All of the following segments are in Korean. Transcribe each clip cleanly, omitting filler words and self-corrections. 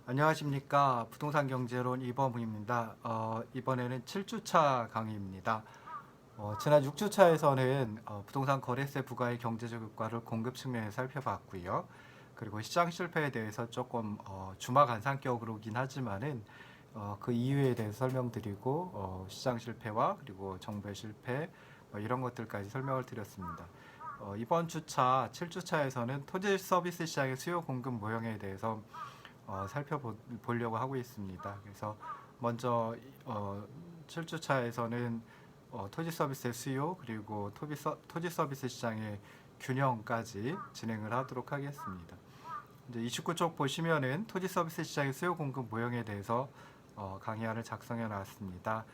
안녕하십니까. 부동산 경제론 이범우입니다. 이번에는 7주차 강의입니다. 지난 6주차에서는 부동산 거래세 부과의 경제적 효과를 공급 측면에서 살펴봤고요. 그리고 시장 실패에 대해서 조금 주마 간상격으로긴 하지만은 그 이유에 대해서 설명드리고 시장 실패와 그리고 정부의 실패 이런 것들까지 설명을 드렸습니다. 이번 주차 7주차에서는 토지 서비스 시장의 수요 공급 모형에 대해서 살펴보려고 하고 있습니다. 그래서 먼저 7주차에서는 토지 서비스의 수요 그리고 토지 서비스 시장의 균형까지 진행을 하도록 하겠습니다. 이제 29쪽 보시면은 토지 서비스 시장의 수요 공급 모형에 대해서 강의안을 작성해 놨습니다.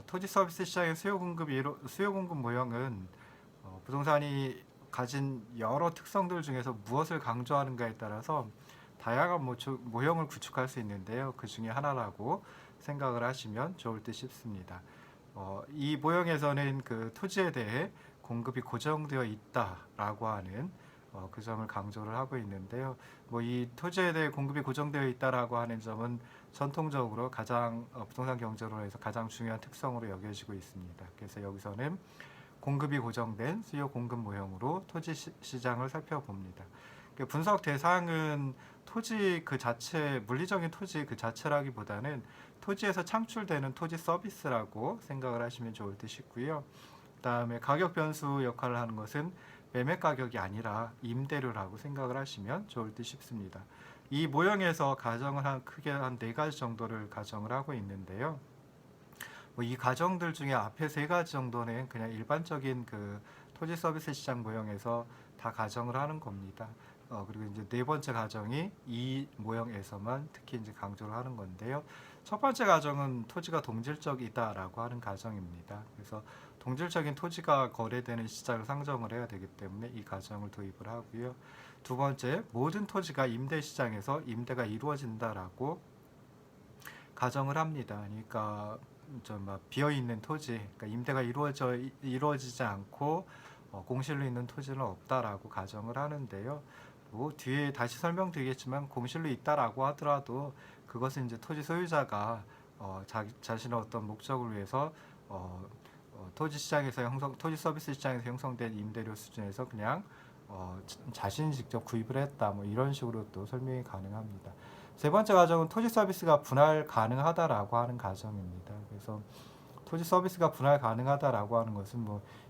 토지 서비스 시장의 수요 공급 모형은 부동산이 가진 여러 특성들 중에서 무엇을 강조하는가에 따라서 다양한 모형을 구축할 수 있는데요. 그 중에 하나라고 생각을 하시면 좋을 듯 싶습니다. 이 모형에서는 그 토지에 대해 공급이 고정되어 있다라고 하는 그 점을 강조를 하고 있는데요. 이 토지에 대해 공급이 고정되어 있다라고 하는 점은 전통적으로 가장 부동산 경제론에서 가장 중요한 특성으로 여겨지고 있습니다. 그래서 여기서는 공급이 고정된 수요 공급 모형으로 토지 시장을 살펴봅니다. 분석 대상은 토지 그 자체, 물리적인 토지 그 자체라기보다는 토지에서 창출되는 토지 서비스라고 생각을 하시면 좋을 듯 싶고요. 그다음에 가격 변수 역할을 하는 것은 매매 가격이 아니라 임대료라고 생각을 하시면 좋을 듯 싶습니다. 이 모형에서 가정을 크게 한 4가지 정도를 가정을 하고 있는데요. 이 가정들 중에 앞에 3가지 정도는 그냥 일반적인 그 토지 서비스 시장 모형에서 다 가정을 하는 겁니다. 그리고 이제 4번째 가정이 이 모형에서만 특히 이제 강조를 하는 건데요. 첫 번째 가정은 토지가 동질적이다라고 하는 가정입니다. 그래서 동질적인 토지가 거래되는 시장을 상정을 해야 되기 때문에 이 가정을 도입을 하고요. 두 번째, 모든 토지가 임대 시장에서 임대가 이루어진다라고 가정을 합니다. 그러니까 비어 있는 토지, 그러니까 임대가 이루어지지 않고 공실로 있는 토지는 없다라고 가정을 하는데요. 뒤에 다시 설명드리겠지만 공실로 있다라고 하더라도 그것은 이제 토지 소유자가 자신의 어떤 목적을 위해서 토지 서비스 시장에서 형성된 임대료 수준에서 그냥 자신이 직접 구입을 했다 이런 식으로 또 설명이 가능합니다. 세 번째 가정은 토지 서비스가 분할 가능하다라고 하는 가정입니다. 그래서 토지 서비스가 분할 가능하다라고 하는 것은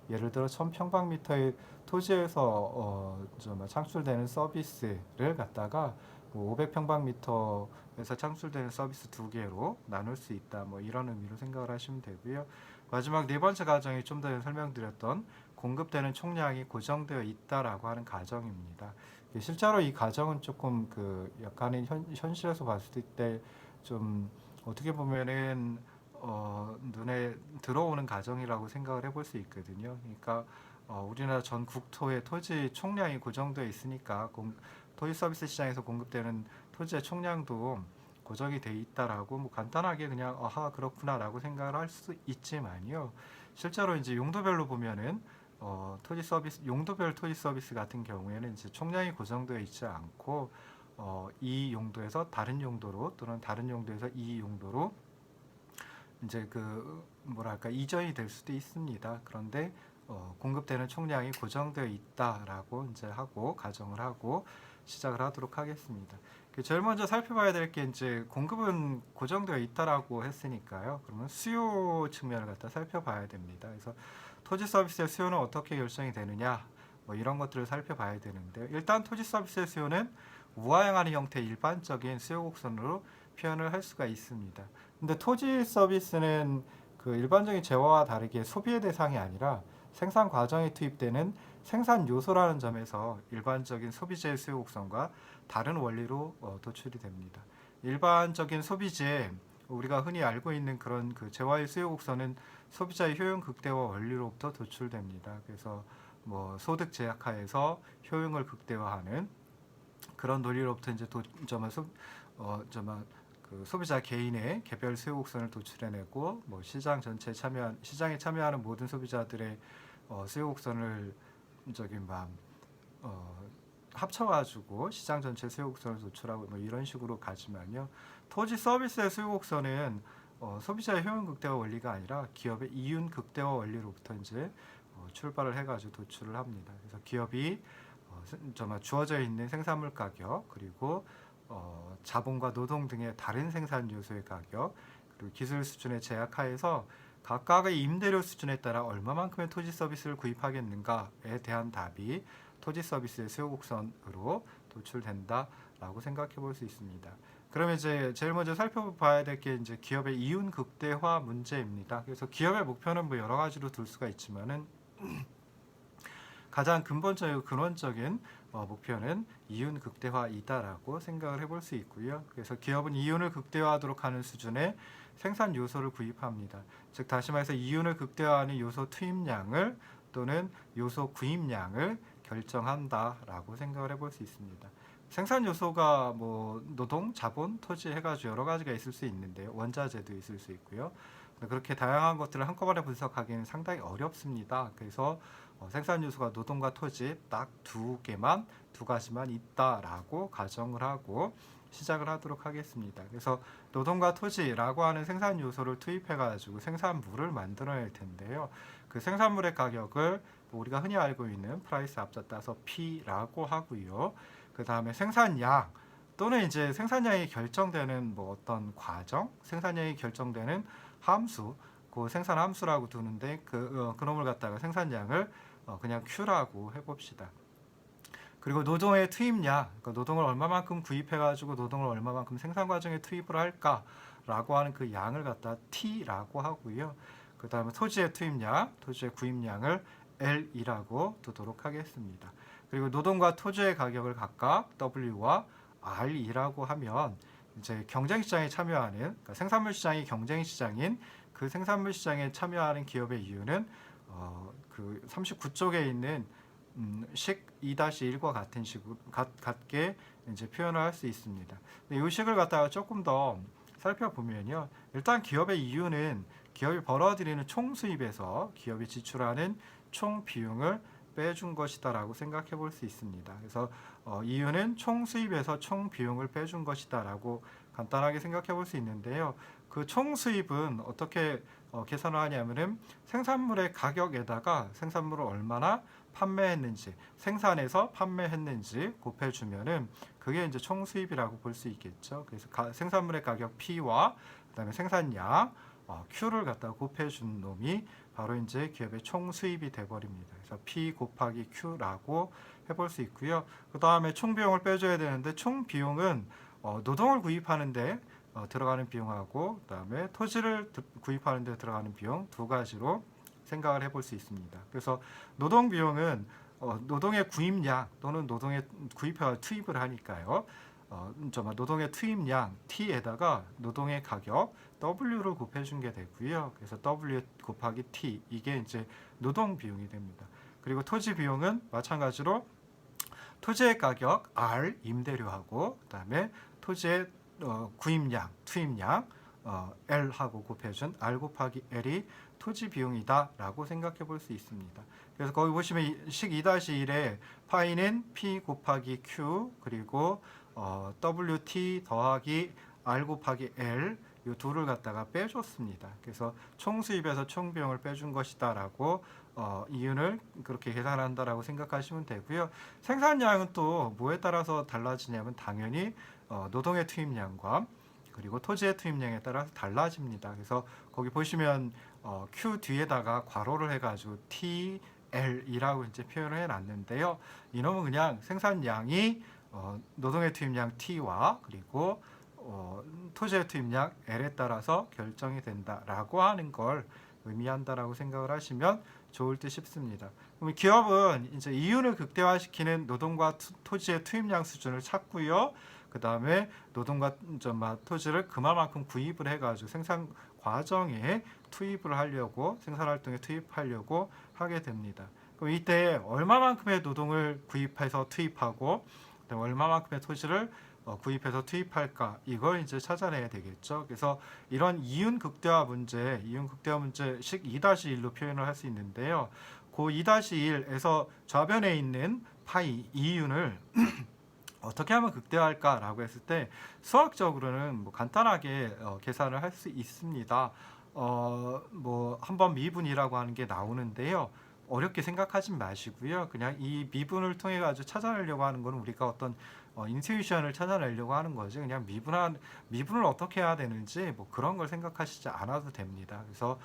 예를 들어 1000평방미터의 토지에서 창출되는 서비스를 갖다가 500평방미터에서 창출되는 서비스 2개로 나눌 수 있다. 이런 의미로 생각을 하시면 되고요. 마지막 4번째 가정이 좀 전에 설명드렸던 공급되는 총량이 고정되어 있다라고 하는 가정입니다. 실제로 이 가정은 조금 약간의 현실에서 봤을 때 좀 어떻게 보면은 눈에 들어오는 가정이라고 생각을 해볼 수 있거든요. 그러니까 우리나라 전 국토의 토지 총량이 고정되어 있으니까 토지 서비스 시장에서 공급되는 토지의 총량도 고정이 돼 있다라고 간단하게 그냥 아하 그렇구나라고 생각을 할 수 있지만요. 실제로 이제 용도별로 보면은 용도별 토지 서비스 같은 경우에는 이제 총량이 고정되어 있지 않고 이 용도에서 다른 용도로 또는 다른 용도에서 이 용도로 이제 이전이 될 수도 있습니다. 그런데 공급되는 총량이 고정되어 있다라고 이제 가정을 하고 시작을 하도록 하겠습니다. 제일 먼저 살펴봐야 될 게 이제 공급은 고정되어 있다라고 했으니까요. 그러면 수요 측면을 갖다 살펴봐야 됩니다. 그래서 토지 서비스의 수요는 어떻게 결정이 되느냐 이런 것들을 살펴봐야 되는데요. 일단 토지 서비스의 수요는 우하향하는 형태의 일반적인 수요 곡선으로 표현을 할 수가 있습니다. 근데 토지 서비스는 그 일반적인 재화와 다르게 소비의 대상이 아니라 생산 과정에 투입되는 생산 요소라는 점에서 일반적인 소비재의 수요 곡선과 다른 원리로 도출이 됩니다. 일반적인 소비재, 우리가 흔히 알고 있는 그런 재화의 수요 곡선은 소비자의 효용 극대화 원리로부터 도출됩니다. 그래서 소득 제약하에서 효용을 극대화하는 그런 논리로부터 이제 소비자 개인의 개별 수요 곡선을 도출해내고 시장에 참여하는 모든 소비자들의 수요 곡선을 합쳐가지고 시장 전체 수요 곡선을 도출하고 뭐 이런 식으로 가지만요. 토지 서비스의 수요 곡선은 소비자의 효용 극대화 원리가 아니라 기업의 이윤 극대화 원리로부터 이제 출발을 해가지고 도출을 합니다. 그래서 기업이 정말 주어져 있는 생산물 가격 그리고 자본과 노동 등의 다른 생산 요소의 가격 그리고 기술 수준의 제약 하에서 각각의 임대료 수준에 따라 얼마만큼의 토지 서비스를 구입하겠는가에 대한 답이 토지 서비스의 수요 곡선으로 도출된다라고 생각해 볼 수 있습니다. 그러면 이제 제일 먼저 살펴봐야 될 게 이제 기업의 이윤 극대화 문제입니다. 그래서 기업의 목표는 뭐 여러 가지로 둘 수가 있지만은 가장 근본적이고 근원적인 목표는 이윤 극대화이다라고 생각을 해볼 수 있고요. 그래서 기업은 이윤을 극대화하도록 하는 수준의 생산 요소를 구입합니다. 즉 다시 말해서 이윤을 극대화하는 요소 투입량을 또는 요소 구입량을 결정한다라고 생각을 해볼 수 있습니다. 생산 요소가 뭐 노동, 자본, 토지 해가지고 여러 가지가 있을 수 있는데요. 원자재도 있을 수 있고요. 그렇게 다양한 것들을 한꺼번에 분석하기는 상당히 어렵습니다. 그래서 생산 요소가 노동과 토지 딱 두 가지만 있다라고 가정을 하고 시작을 하도록 하겠습니다. 그래서 노동과 토지라고 하는 생산 요소를 투입해 가지고 생산물을 만들어낼 텐데요. 그 생산물의 가격을 우리가 흔히 알고 있는 프라이스 앞서 P라고 하고요. 그 다음에 생산량 또는 이제 생산량이 결정되는 뭐 어떤 과정, 생산량이 결정되는 함수, 그 생산 함수라고 두는데 그놈을 갖다가 생산량을 그냥 Q라고 해봅시다. 그리고 노동의 투입량, 그러니까 노동을 얼마만큼 구입해가지고 노동을 얼마만큼 생산 과정에 투입을 할까라고 하는 그 양을 갖다 T라고 하고요. 그 다음에 토지의 투입량, 토지의 구입량을 L이라고 두도록 하겠습니다. 그리고 노동과 토지의 가격을 각각 W와 R이라고 하면 이제 경쟁 시장에 참여하는 그러니까 생산물 시장이 경쟁 시장인 그 생산물 시장에 참여하는 기업의 이유는 그 39쪽에 있는 식 2-1과 같은 식으로 같게 이제 표현을 할 수 있습니다. 이 식을 갖다가 조금 더 살펴보면요. 일단 기업의 이유는 기업이 벌어들이는 총 수입에서 기업이 지출하는 총 비용을 빼준 것이다라고 생각해 볼 수 있습니다. 그래서 이유는 총 수입에서 총 비용을 빼준 것이다라고 간단하게 생각해 볼 수 있는데요. 그 총 수입은 어떻게 계산을 하냐면은 생산물의 가격에다가 생산물을 얼마나 판매했는지, 생산해서 판매했는지 곱해주면은 그게 이제 총 수입이라고 볼 수 있겠죠. 그래서 생산물의 가격 P와 그다음에 생산량 Q를 갖다가 곱해준 놈이 바로 이제 기업의 총 수입이 돼버립니다. 그래서 P 곱하기 Q라고 해볼 수 있고요. 그 다음에 총 비용을 빼줘야 되는데 총 비용은 노동을 구입하는데 들어가는 비용하고 그다음에 토지를 구입하는 데 들어가는 비용 두 가지로 생각을 해볼 수 있습니다. 그래서 노동 비용은 노동의 구입량 또는 노동의 구입해와 투입을 하니까요. 노동의 투입량 T에다가 노동의 가격 W를 곱해준 게 되고요. 그래서 W 곱하기 T 이게 이제 노동 비용이 됩니다. 그리고 토지 비용은 마찬가지로 토지의 가격 R 임대료하고 그다음에 토지의 구입량, 투입량 L하고 곱해준 R 곱하기 L이 토지 비용이다라고 생각해 볼 수 있습니다. 그래서 거기 보시면 식 2-1에 파이는 P 곱하기 Q 그리고 WT 더하기 R 곱하기 L 이 둘을 갖다가 빼줬습니다. 그래서 총 수입에서 총 비용을 빼준 것이다라고 이윤을 그렇게 계산한다라고 생각하시면 되고요. 생산량은 또 뭐에 따라서 달라지냐면 당연히 노동의 투입량과 그리고 토지의 투입량에 따라서 달라집니다. 그래서 거기 보시면 Q 뒤에다가 괄호를 해가지고 TL이라고 이제 표현을 해놨는데요. 이놈은 그냥 생산량이 노동의 투입량 T와 그리고 토지의 투입량 L에 따라서 결정이 된다라고 하는 걸 의미한다라고 생각을 하시면 좋을 듯 싶습니다. 그럼 기업은 이제 이윤을 극대화시키는 노동과 토지의 투입량 수준을 찾고요. 그 다음에 노동과 토지를 그만큼 구입을 해가지고 생산 과정에 투입을 하려고 생산활동에 투입하려고 하게 됩니다. 그럼 이때 얼마만큼의 노동을 구입해서 투입하고 그다음에 얼마만큼의 토지를 구입해서 투입할까 이걸 이제 찾아내야 되겠죠. 그래서 이런 이윤 극대화 문제 식 2-1로 표현을 할 수 있는데요. 그 2-1에서 좌변에 있는 파이 이윤을 어떻게 하면 극대화할까라고 했을 때 수학적으로는 뭐 간단하게 계산을 할 수 있습니다. 뭐 한번 미분이라고 하는 게 나오는데요. 어렵게 생각하지 마시고요. 그냥 이 미분을 통해 가지고 찾아내려고 하는 거는 우리가 어떤 인투이션을 찾아내려고 하는 거지. 그냥 미분을 어떻게 해야 되는지 뭐 그런 걸 생각하시지 않아도 됩니다. 그래서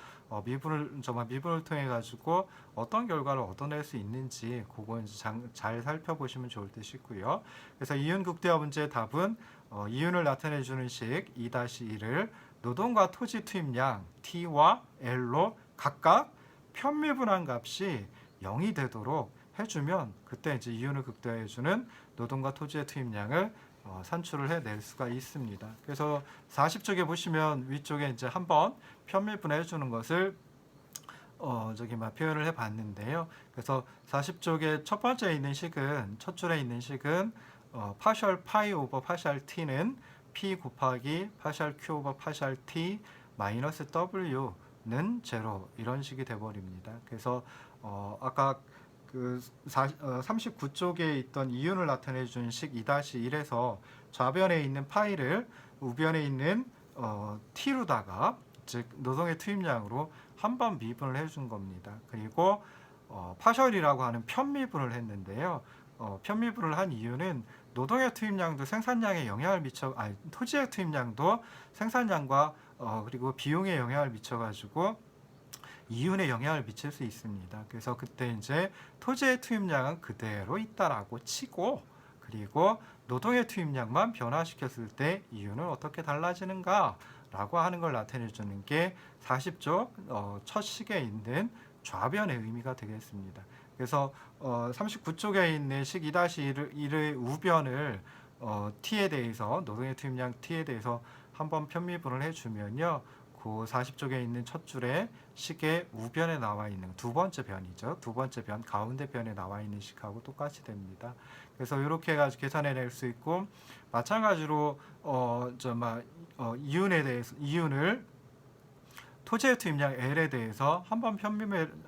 미분을 통해 가지고 어떤 결과를 얻어낼 수 있는지 그거 이제 잘 살펴보시면 좋을 듯 싶고요. 그래서 이윤 극대화 문제의 답은 이윤을 나타내 주는 식 2-1을 노동과 토지 투입량 T와 L로 각각 편미분한 값이 0이 되도록 해주면 그때 이제 이윤을 극대화해주는 노동과 토지의 투입량을 산출을 해낼 수가 있습니다. 그래서 40쪽에 보시면 위쪽에 이제 한번 편미분해 주는 것을 표현을 해봤는데요. 그래서 40쪽에 첫 번째 있는 식은 첫 줄에 있는 식은 파셜 파이 오버 파셜 t는 p 곱하기 파셜 q 오버 파셜 t 마이너스 w는 제로 이런 식이 돼버립니다. 그래서 아까 그 39쪽에 있던 이윤을 나타내 준 식 2-1에서 좌변에 있는 파이를 우변에 있는 t로다가 즉 노동의 투입량으로 한번 미분을 해준 겁니다. 그리고 파셜이라고 하는 편미분을 했는데요. 편미분을 한 이유는 노동의 투입량도 생산량에 영향을 토지의 투입량도 생산량과 그리고 비용에 영향을 미쳐가지고 이윤에 영향을 미칠 수 있습니다. 그래서 그때 이제 토지의 투입량은 그대로 있다라고 치고 그리고 노동의 투입량만 변화시켰을 때 이윤은 어떻게 달라지는가라고 하는 걸 나타내 주는 게 40쪽 첫 식에 있는 좌변의 의미가 되겠습니다. 그래서 39쪽에 있는 식 2-1의 우변을 t에 대해서 노동의 투입량 t에 대해서 한번 편미분을 해주면요. 그 40쪽에 있는 첫 줄에 식의 우변에 나와 있는 두 번째 변이죠. 두 번째 변 가운데 변에 나와 있는 식하고 똑같이 됩니다. 그래서 이렇게 해가지고 계산해낼 수 있고 마찬가지로 이윤을 토지의 투입량 L에 대해서 한번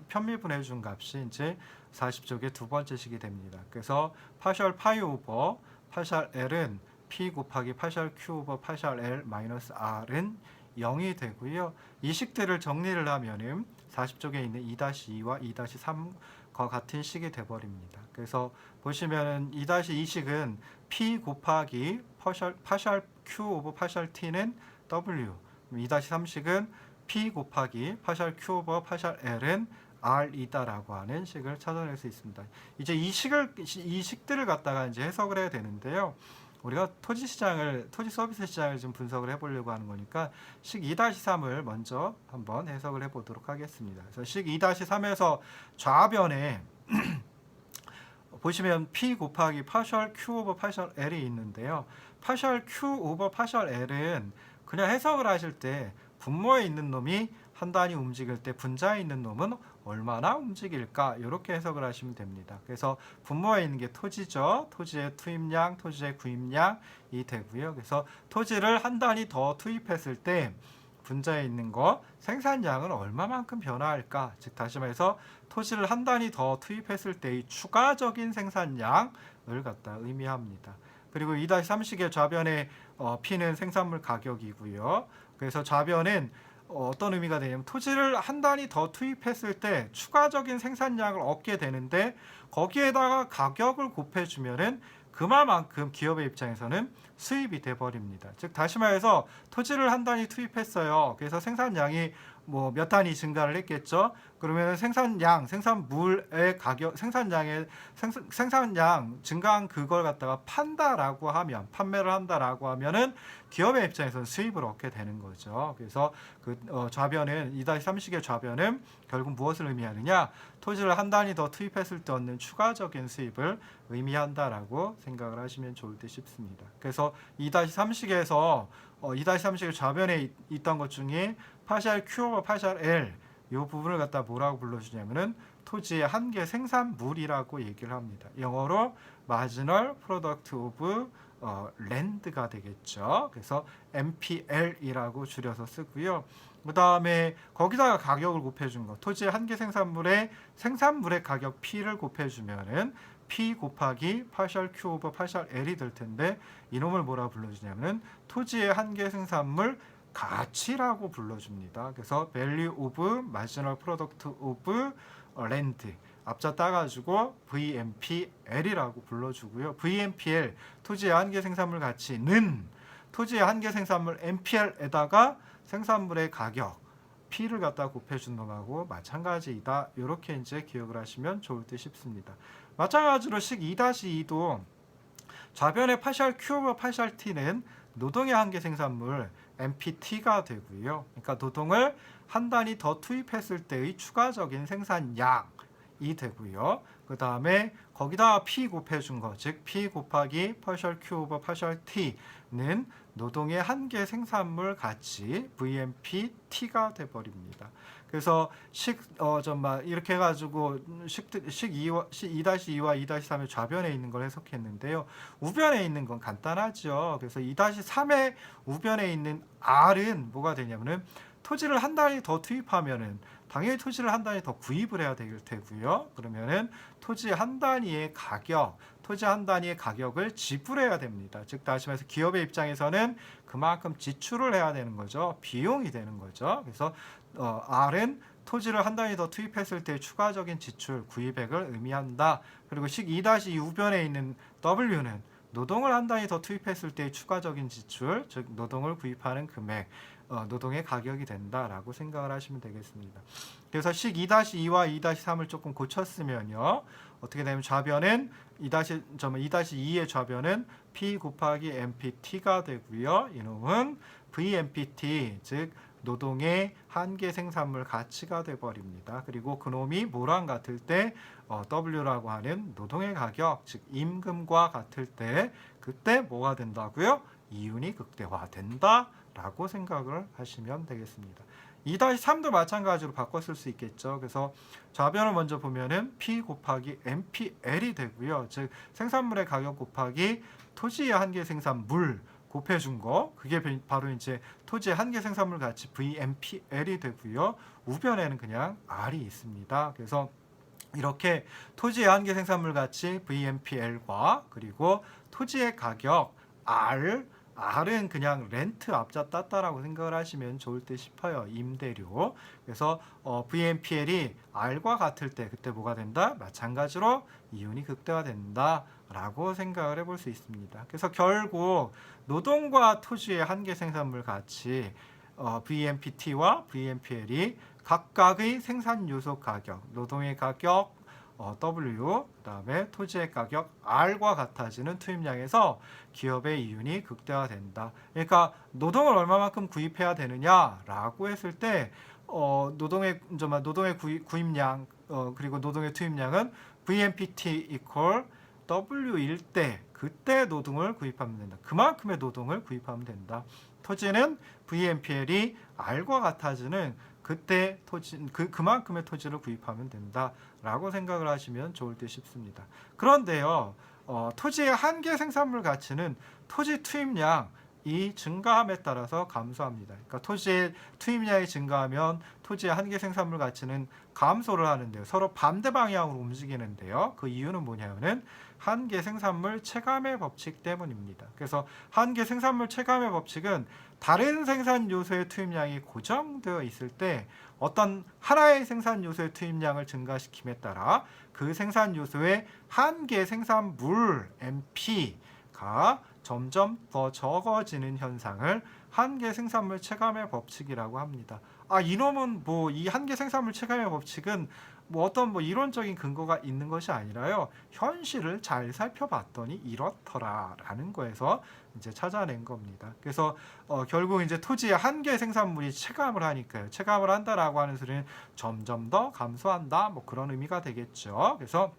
편미분해 준 값이 이제 40쪽의 두 번째 식이 됩니다. 그래서 파셜 파이 오버 파셜 L은 P 곱하기 파셜 Q 오버 파셜 L 마이너스 R은 0이 되고요. 이 식들을 정리를 하면은 40쪽에 있는 2-2와 2-3과 같은 식이 돼버립니다. 그래서 보시면은 2-2 식은 P 곱하기 파셜 Q 오버 파셜 T는 W 2-3 식은 P 곱하기 파셜 Q 오버 파셜 L은 R이다라고 하는 식을 찾아낼 수 있습니다. 이제 이 식들을 갖다가 이제 해석을 해야 되는데요. 우리가 토지 서비스 시장을 좀 분석을 해보려고 하는 거니까 식 2-3을 먼저 한번 해석을 해보도록 하겠습니다. 그래서 식 2-3에서 좌변에 보시면 P 곱하기 파셜 Q 오버 파셜 L이 있는데요. 파셜 Q 오버 파셜 L은 그냥 해석을 하실 때 분모에 있는 놈이 한 단위 움직일 때 분자에 있는 놈은 얼마나 움직일까 이렇게 해석을 하시면 됩니다. 그래서 분모에 있는 게 토지죠. 토지의 투입량, 토지의 구입량이 되고요. 그래서 토지를 한 단위 더 투입했을 때 분자에 있는 거 생산량은 얼마만큼 변화할까? 즉 다시 말해서 토지를 한 단위 더 투입했을 때의 추가적인 생산량을 갖다 의미합니다. 그리고 2-3식의 좌변에 P는 생산물 가격이고요. 그래서 좌변은 어떤 의미가 되냐면 토지를 한 단위 더 투입했을 때 추가적인 생산량을 얻게 되는데 거기에다가 가격을 곱해주면은 그만큼 기업의 입장에서는 수입이 돼버립니다. 즉 다시 말해서 토지를 한 단위 투입했어요. 그래서 생산량이 뭐 몇 단위 증가를 했겠죠. 그러면 생산물의 가격, 생산량 증가한 그걸 갖다가 판매를 한다라고 하면은 기업의 입장에서는 수입을 얻게 되는 거죠. 그래서 그 좌변은 2-3식의 좌변은 결국 무엇을 의미하느냐? 토지를 한 단위 더 투입했을 때 얻는 추가적인 수입을 의미한다라고 생각을 하시면 좋을 듯 싶습니다. 그래서 2-3식에서 2-3식의 좌변에 있던 것 중에 파셜 Q와 파셜 L 이 부분을 갖다 뭐라고 불러주냐면은 토지의 한계 생산물이라고 얘기를 합니다. 영어로 marginal product of land가 되겠죠. 그래서 MPL이라고 줄여서 쓰고요. 그 다음에 거기다가 가격을 곱해준 거, 토지의 한계 생산물의 가격 P를 곱해주면은 P 곱하기 partial Q 오버 partial L이 될 텐데 이놈을 뭐라 불러주냐면 토지의 한계 생산물 가치라고 불러줍니다. 그래서 value of marginal product of land 앞자 따가지고 VMPL이라고 불러주고요. VMPL 토지의 한계 생산물 가치는 토지의 한계 생산물 MPL에다가 생산물의 가격 P를 갖다 곱해준 놈하고 마찬가지이다. 이렇게 이제 기억을 하시면 좋을 듯 싶습니다. 마찬가지로 식 2-2도 좌변의 파셜 Q 오버 파셜 T는 노동의 한계 생산물 MPT가 되고요. 그러니까 노동을 한 단위 더 투입했을 때의 추가적인 생산량이 되고요. 그 다음에 거기다 P 곱해준 거, 즉 P 곱하기 파셜 Q 오버 파셜 T는 노동의 한계 생산물 가치 VMPT가 돼버립니다. 그래서 이렇게 해가지고 식 2-2와 2-3의 좌변에 있는 걸 해석했는데요. 우변에 있는 건 간단하죠. 그래서 2-3의 우변에 있는 R은 뭐가 되냐면은 토지를 한 단위 더 투입하면은 당연히 토지를 한 단위 더 구입을 해야 될 테고요. 그러면은 토지 한 단위의 가격을 지불해야 됩니다. 즉 다시 말해서 기업의 입장에서는 그만큼 지출을 해야 되는 거죠. 비용이 되는 거죠. 그래서 R은 토지를 한 단위 더 투입했을 때 추가적인 지출, 구입액을 의미한다. 그리고 식 2-2 우변에 있는 W는 노동을 한 단위 더 투입했을 때 추가적인 지출, 즉 노동을 구입하는 금액, 노동의 가격이 된다라고 생각을 하시면 되겠습니다. 그래서 식 2-2와 2-3을 조금 고쳤으면요. 어떻게 되면 좌변은 2-2의 좌변은 P 곱하기 MPT가 되고요. 이놈은 VMPT, 즉 노동의 한계 생산물 가치가 돼버립니다. 그리고 그놈이 뭐랑 같을 때 W라고 하는 노동의 가격, 즉 임금과 같을 때 그때 뭐가 된다고요? 이윤이 극대화된다 라고 생각을 하시면 되겠습니다. 2-3도 마찬가지로 바꿨을 수 있겠죠. 그래서 좌변을 먼저 보면은 P 곱하기 MPL이 되고요. 즉 생산물의 가격 곱하기 토지의 한계 생산물 곱해준 거, 그게 바로 이제 토지의 한계 생산물 가치 VMPL이 되고요. 우변에는 그냥 R이 있습니다. 그래서 이렇게 토지의 한계 생산물 가치 VMPL과 그리고 토지의 가격 R은 그냥 렌트 앞자 땄다라고 생각을 하시면 좋을 듯 싶어요. 임대료. 그래서 VMPL이 R과 같을 때 그때 뭐가 된다? 마찬가지로 이윤이 극대화된다 라고 생각을 해볼 수 있습니다. 그래서 결국 노동과 토지의 한계 생산물 가치 VMPT와 VMPL이 각각의 생산 요소 가격, 노동의 가격 W, 그 다음에 토지의 가격 R과 같아지는 투입량에서 기업의 이윤이 극대화된다. 그러니까 노동을 얼마만큼 구입해야 되느냐라고 했을 때 노동의 구입량 그리고 노동의 투입량은 VMPT equal W일 때 그때 노동을 구입하면 된다. 그만큼의 노동을 구입하면 된다. 토지는 VMPL이 R과 같아지는 그때 그만큼의 토지를 구입하면 된다라고 생각을 하시면 좋을 듯 싶습니다. 그런데요, 토지의 한계 생산물 가치는 토지 투입량이 증가함에 따라서 감소합니다. 그러니까 토지의 투입량이 증가하면 토지의 한계 생산물 가치는 감소를 하는데요. 서로 반대 방향으로 움직이는데요. 그 이유는 뭐냐면은 한계 생산물 체감의 법칙 때문입니다. 그래서 한계 생산물 체감의 법칙은 다른 생산 요소의 투입량이 고정되어 있을 때 어떤 하나의 생산 요소의 투입량을 증가시킴에 따라 그 생산 요소의 한계 생산물 MP가 점점 더 적어지는 현상을 한계 생산물 체감의 법칙이라고 합니다. 이놈은 이 한계 생산물 체감의 법칙은 어떤 이론적인 근거가 있는 것이 아니라요. 현실을 잘 살펴봤더니 이렇더라라는 거에서 이제 찾아낸 겁니다. 그래서 결국 이제 토지의 한계 생산물이 체감을 하니까요. 체감을 한다라고 하는 소리는 점점 더 감소한다. 그런 의미가 되겠죠. 그래서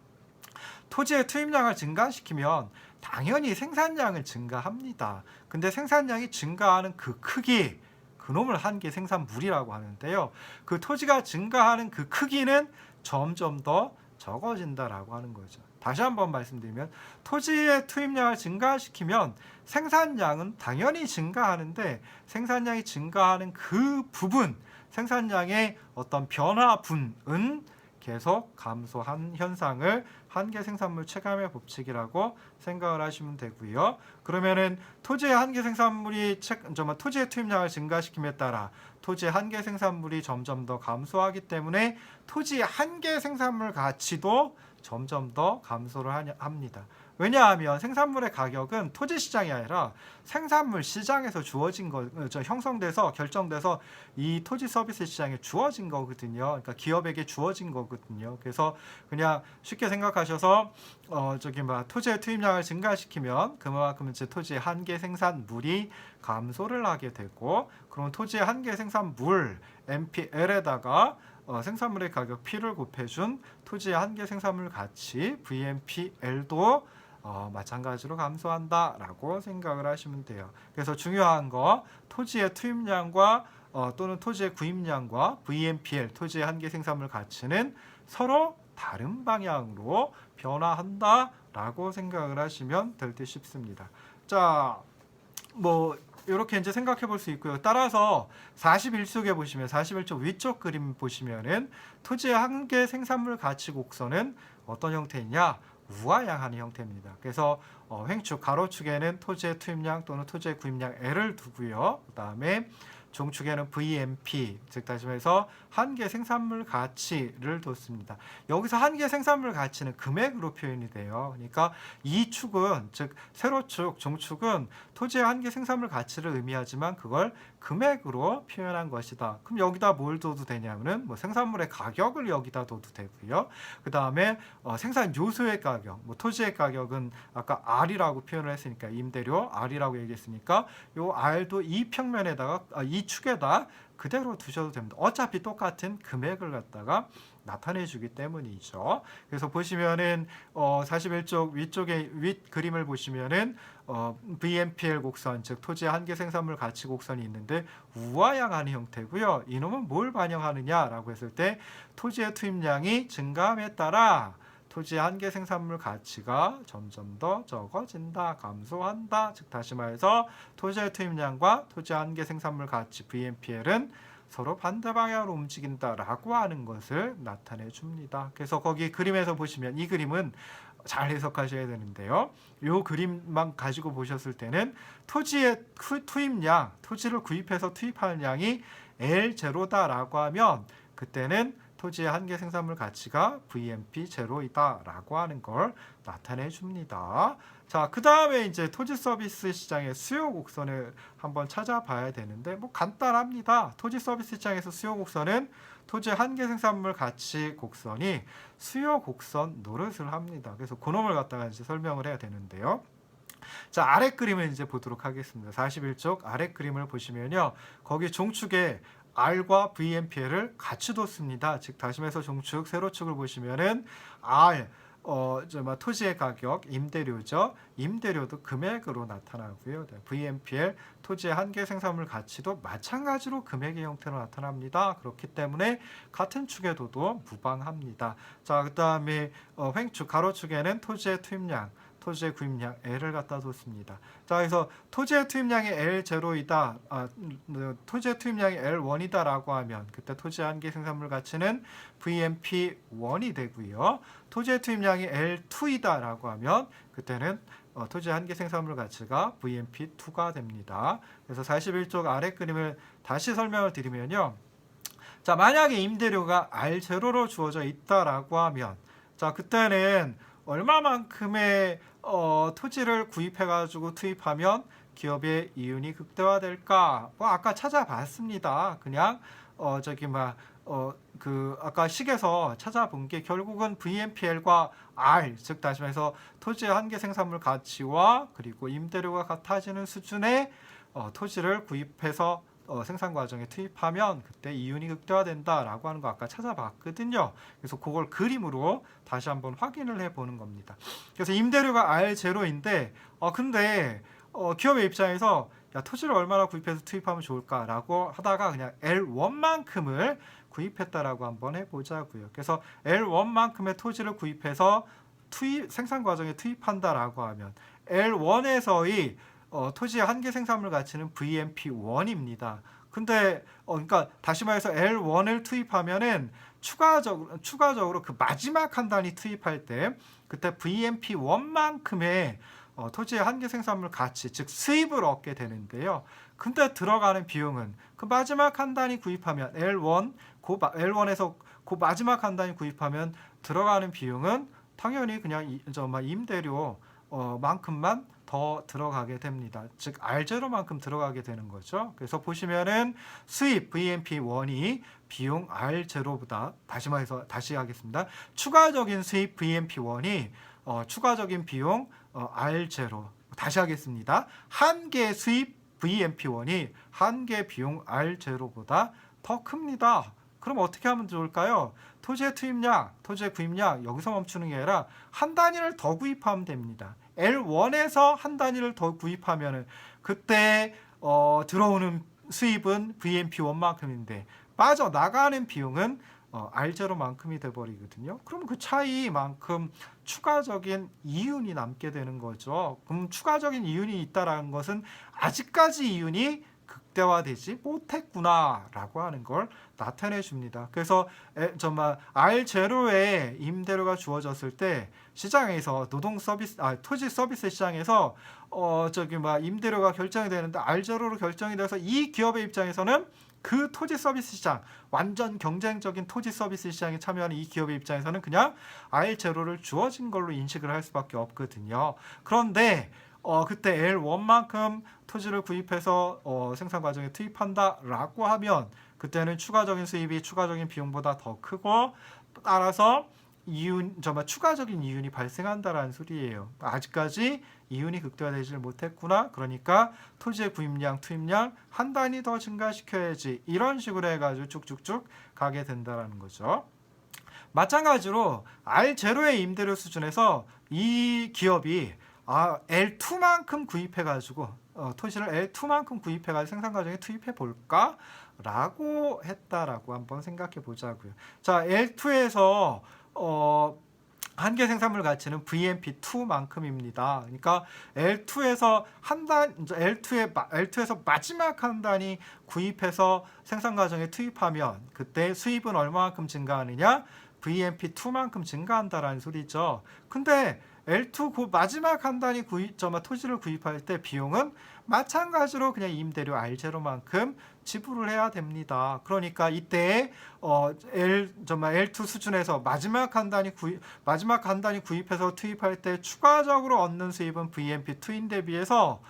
토지의 투입량을 증가시키면 당연히 생산량을 증가합니다. 근데 생산량이 증가하는 그 크기, 그놈을 한계 생산물이라고 하는데요. 그 토지가 증가하는 그 크기는 점점 더 적어진다라고 하는 거죠. 다시 한번 말씀드리면 토지의 투입량을 증가시키면 생산량은 당연히 증가하는데 생산량이 증가하는 그 부분, 생산량의 어떤 변화분은 계속 감소한 현상을 한계 생산물 체감의 법칙이라고 생각을 하시면 되고요. 그러면은 토지의 한계 생산물이 토지의 투입량을 증가시킴에 따라 토지의 한계 생산물이 점점 더 감소하기 때문에 토지의 한계 생산물 가치도 점점 더 감소를 합니다. 왜냐하면 생산물의 가격은 토지 시장이 아니라 생산물 시장에서 형성돼서 결정돼서 이 토지 서비스 시장에 주어진 거거든요. 그러니까 기업에게 주어진 거거든요. 그래서 그냥 쉽게 생각하셔서 토지의 투입량을 증가시키면 그만큼 이제 토지의 한계 생산물이 감소를 하게 되고, 그럼 토지의 한계 생산물 MPL에다가 생산물의 가격 P를 곱해준 토지의 한계 생산물 가치 VMPL도 마찬가지로 감소한다라고 생각을 하시면 돼요. 그래서 중요한 거 토지의 투입량과 또는 토지의 구입량과 VMPL 토지의 한계 생산물 가치는 서로 다른 방향으로 변화한다라고 생각을 하시면 될 듯 싶습니다. 자, 이렇게 이제 생각해 볼 수 있고요. 따라서 41쪽에 보시면 41쪽 위쪽 그림 보시면은 토지의 한계 생산물 가치 곡선은 어떤 형태이냐? 우하향하는 형태입니다. 그래서 횡축 가로축에는 토지의 투입량 또는 토지의 구입량 L을 두고요. 그다음에 종축에는 VMP, 즉 다시 말해서 한계 생산물 가치를 뒀습니다. 여기서 한계 생산물 가치는 금액으로 표현이 돼요. 그러니까 이 축은, 즉 세로축, 종축은 토지의 한계 생산물 가치를 의미하지만 그걸 금액으로 표현한 것이다. 그럼 여기다 뭘 둬도 되냐면은 생산물의 가격을 여기다 둬도 되고요. 그 다음에 생산 요소의 가격, 토지의 가격은 아까 R이라고 표현을 했으니까 임대료 R이라고 얘기했으니까 요 R도 이 평면에다가 이 축에다 그대로 두셔도 됩니다. 어차피 똑같은 금액을 갖다가 나타내 주기 때문이죠. 그래서 보시면은 41쪽 위쪽에 윗 그림을 보시면은 VMPL 곡선, 즉 토지의 한계 생산물 가치 곡선이 있는데 우하향하는 형태고요. 이놈은 뭘 반영하느냐라고 했을 때 토지의 투입량이 증가함에 따라 토지의 한계 생산물 가치가 점점 더 적어진다, 감소한다. 즉 다시 말해서 토지의 투입량과 토지의 한계 생산물 가치 VMPL은 서로 반대 방향으로 움직인다라고 하는 것을 나타내 줍니다. 그래서 거기 그림에서 보시면 이 그림은 잘 해석하셔야 되는데요. 이 그림만 가지고 보셨을 때는 토지의 투입량, 토지를 구입해서 투입하는 양이 L0다라고 하면 그때는 토지의 한계 생산물 가치가 VMP 제로이다라고 하는 걸 나타내 줍니다. 자, 그 다음에 이제 토지 서비스 시장의 수요 곡선을 한번 찾아봐야 되는데 간단합니다. 토지 서비스 시장에서 수요 곡선은 토지의 한계 생산물 가치 곡선이 수요 곡선 노릇을 합니다. 그래서 그놈을 갖다가 이제 설명을 해야 되는데요. 자, 아래 그림을 이제 보도록 하겠습니다. 41쪽 아래 그림을 보시면요. 거기 종축에 R과 VMPL을 같이 뒀습니다. 즉 다시 말해서 종축 세로축을 보시면은 R 토지의 가격, 임대료죠. 임대료도 금액으로 나타나고요. VMPL 토지의 한계 생산물 가치도 마찬가지로 금액의 형태로 나타납니다. 그렇기 때문에 같은 축에 둬도 무방합니다. 자, 그다음에 횡축 가로축에는 토지의 투입량, 토지의 구입량 L을 갖다 뒀습니다. 자, 그래서 토지의 투입량이 L0이다, 토지의 투입량이 L1이다라고 하면 그때 토지의 한계 생산물 가치는 VMP1이 되고요. 토지의 투입량이 L2이다라고 하면 그때는 토지의 한계 생산물 가치가 VMP2가 됩니다. 그래서 41쪽 아래 그림을 다시 설명을 드리면요. 자, 만약에 임대료가 R0로 주어져 있다라고 하면 자, 그때는 얼마만큼의 토지를 구입해가지고 투입하면 기업의 이윤이 극대화될까? 아까 찾아봤습니다. 그냥 아까 식에서 찾아본 게 결국은 VMPL과 R, 즉 다시 말해서 토지의 한계 생산물 가치와 그리고 임대료가 같아지는 수준의 토지를 구입해서 생산 과정에 투입하면 그때 이윤이 극대화된다라고 하는 거 아까 찾아봤거든요. 그래서 그걸 그림으로 다시 한번 확인을 해보는 겁니다. 그래서 임대료가 R0인데 근데 기업의 입장에서 토지를 얼마나 구입해서 투입하면 좋을까라고 하다가 그냥 L1만큼을 구입했다라고 한번 해보자고요. 그래서 L1만큼의 토지를 구입해서 생산 과정에 투입한다라고 하면 L1에서의 토지의 한계 생산물 가치는 VMP1입니다. 근데 그러니까 다시 말해서 L1을 투입하면은 추가적으로 그 마지막 한 단위 투입할 때 그때 VMP1만큼의 토지의 한계 생산물 가치, 즉 수입을 얻게 되는데요. 근데 들어가는 비용은 그 마지막 한 단위 구입하면 L1에서 그 마지막 한 단위 구입하면 들어가는 비용은 당연히 그냥 임대료 만큼만 더 들어가게 됩니다. 즉 R0만큼 들어가게 되는 거죠. 그래서 보시면은 수입 VMP1이 비용 R0보다 다시 하겠습니다. 추가적인 수입 VMP1이 추가적인 비용 R0 다시 하겠습니다. 한계 수입 VMP1이 한계 비용 R0보다 더 큽니다. 그럼 어떻게 하면 좋을까요? 토지의 구입량 여기서 멈추는 게 아니라 한 단위를 더 구입하면 됩니다. L1에서 한 단위를 더 구입하면은 그때 들어오는 수입은 VMP1만큼인데 빠져나가는 비용은 R0만큼이 돼버리거든요. 그럼 그 차이만큼 추가적인 이윤이 남게 되는 거죠. 그럼 추가적인 이윤이 있다라는 것은 아직까지 이윤이 극대화되지 못했구나라고 하는 걸 나타내 줍니다. 그래서 R0에 임대료가 주어졌을 때 시장에서 토지 서비스 시장에서 임대료가 결정이 되는데 R0로 결정이 돼서 이 기업의 입장에서는 그 토지 서비스 시장, 완전 경쟁적인 토지 서비스 시장에 참여하는 이 기업의 입장에서는 그냥 R0를 주어진 걸로 인식을 할 수밖에 없거든요. 그런데 그때 L1만큼 토지를 구입해서 생산 과정에 투입한다라고 하면 그때는 추가적인 수입이 추가적인 비용보다 더 크고 따라서 추가적인 이윤이 발생한다라는 소리예요. 아직까지 이윤이 극대화되지 못했구나. 그러니까 토지의 구입량, 투입량 한 단위 더 증가시켜야지. 이런 식으로 해가지고 쭉쭉쭉 가게 된다라는 거죠. 마찬가지로 R0의 임대료 수준에서 이 기업이 L2만큼 구입해가지고 토지를 L2만큼 구입해가지고 생산 과정에 투입해 볼까? 라고 했다라고 한번 생각해 보자고요. 자, L2에서 한계 생산물 가치는 VMP2만큼입니다. 그러니까 L2에서 L2에서 마지막 한 단위 구입해서 생산 과정에 투입하면 그때 수입은 얼마만큼 증가하느냐? VMP2만큼 증가한다라는 소리죠. 근데 L2 그 마지막 한 단위 토지를 구입할 때 비용은 마찬가지로 그냥 임대료 R0만큼 지불을 해야 됩니다. 그러니까 이때 L2 수준에서 마지막 한 단위 구입해서 투입할 때 추가적으로 얻는 수입은 VMP2인데 비해서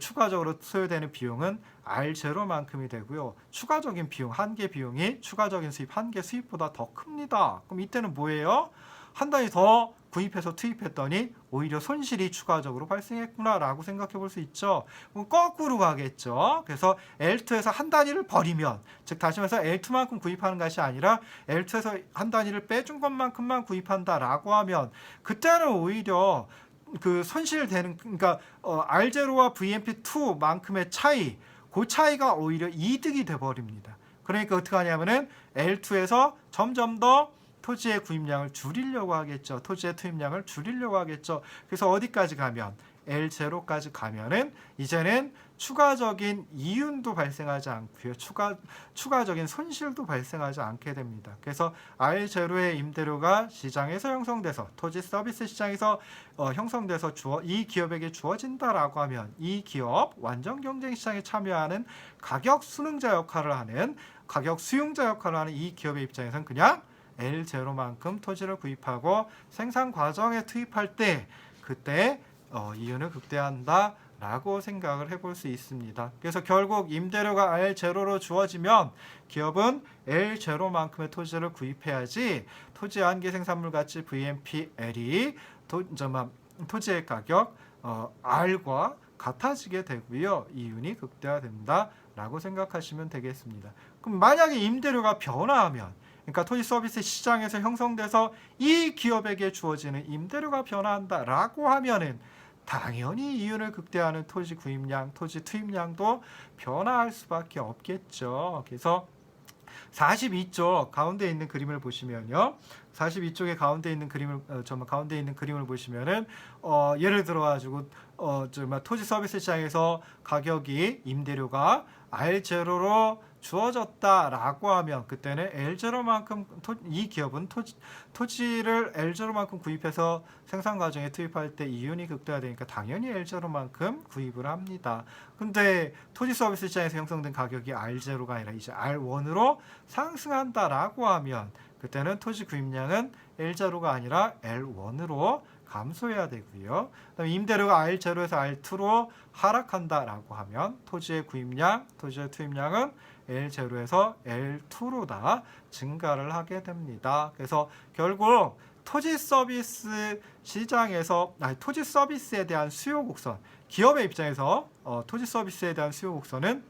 추가적으로 소요되는 비용은 R0만큼이 되고요. 추가적인 비용, 한계 비용이 추가적인 수입, 한계 수입보다 더 큽니다. 그럼 이때는 뭐예요? 한 단위 더 구입해서 투입했더니 오히려 손실이 추가적으로 발생했구나라고 생각해 볼 수 있죠. 그럼 거꾸로 가겠죠. 그래서 L2에서 한 단위를 버리면, 즉 다시 말해서 L2만큼 구입하는 것이 아니라 L2에서 한 단위를 빼준 것만큼만 구입한다라고 하면 그때는 오히려 그 손실되는, 그러니까 R0와 VMP2만큼의 차이, 그 차이가 오히려 이득이 돼버립니다. 그러니까 어떻게 하냐면은 L2에서 점점 더 토지의 구입량을 줄이려고 하겠죠. 토지의 투입량을 줄이려고 하겠죠. 그래서 어디까지 가면 L0까지 가면은 이제는 추가적인 이윤도 발생하지 않고요. 추가적인 손실도 발생하지 않게 됩니다. 그래서 R0의 임대료가 시장에서 형성돼서 토지 서비스 시장에서 형성돼서 이 기업에게 주어진다라고 하면 이 기업 완전 경쟁 시장에 참여하는 가격 수능자 역할을 하는 이 기업의 입장에서는 그냥 L0만큼 토지를 구입하고 생산 과정에 투입할 때 그때 이윤을 극대화한다 라고 생각을 해볼 수 있습니다. 그래서 결국 임대료가 R0로 주어지면 기업은 L0만큼의 토지를 구입해야지 토지 한계 생산물 가치 VMPL이 토지의 가격 R과 같아지게 되고요. 이윤이 극대화된다 라고 생각하시면 되겠습니다. 그럼 만약에 임대료가 변화하면, 그러니까 토지 서비스 시장에서 형성돼서 이 기업에게 주어지는 임대료가 변화한다라고 하면은 당연히 이윤을 극대화하는 토지 구입량, 토지 투입량도 변화할 수밖에 없겠죠. 그래서 42쪽 가운데 있는 그림을 보시면요. 42쪽에 가운데 있는 그림을 보시면은 예를 들어 가지고 토지 서비스 시장에서 가격이 임대료가 R0로 주어졌다라고 하면 그때는 L0만큼 이 기업은 토지를 L0만큼 구입해서 생산 과정에 투입할 때 이윤이 극대화되니까 당연히 L0만큼 구입을 합니다. 근데 토지 서비스 시장에서 형성된 가격이 R0가 아니라 이제 R1으로 상승한다라고 하면 그때는 토지 구입량은 L0가 아니라 L1으로 감소해야 되고요. 그다음에 임대료가 R0에서 R2로 하락한다라고 하면 토지의 구입량, 토지의 투입량은 L0에서 L2로 증가를 하게 됩니다. 그래서 결국 토지 서비스 시장에서 토지 서비스에 대한 수요 곡선, 기업의 입장에서 토지 서비스에 대한 수요 곡선은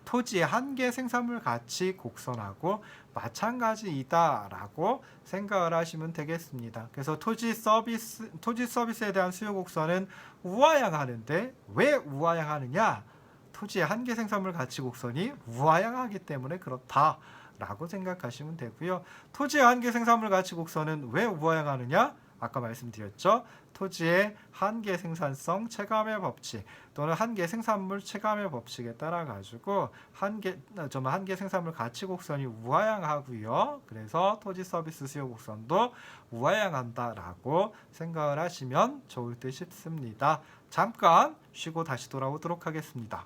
토지의 한계 생산물 가치 곡선하고 마찬가지이다라고 생각을 하시면 되겠습니다. 그래서 토지 서비스에 대한 수요 곡선은 우하향하는데 왜 우하향하느냐? 토지의 한계 생산물 가치 곡선이 우하향하기 때문에 그렇다라고 생각하시면 되고요. 토지의 한계 생산물 가치 곡선은 왜 우하향하느냐? 아까 말씀드렸죠. 토지의 한계 생산성 체감의 법칙 또는 한계 생산물 체감의 법칙에 따라 가지고 한계 생산물 가치 곡선이 우하향하고요. 그래서 토지 서비스 수요 곡선도 우하향한다라고 생각을 하시면 좋을 듯 싶습니다. 잠깐 쉬고 다시 돌아오도록 하겠습니다.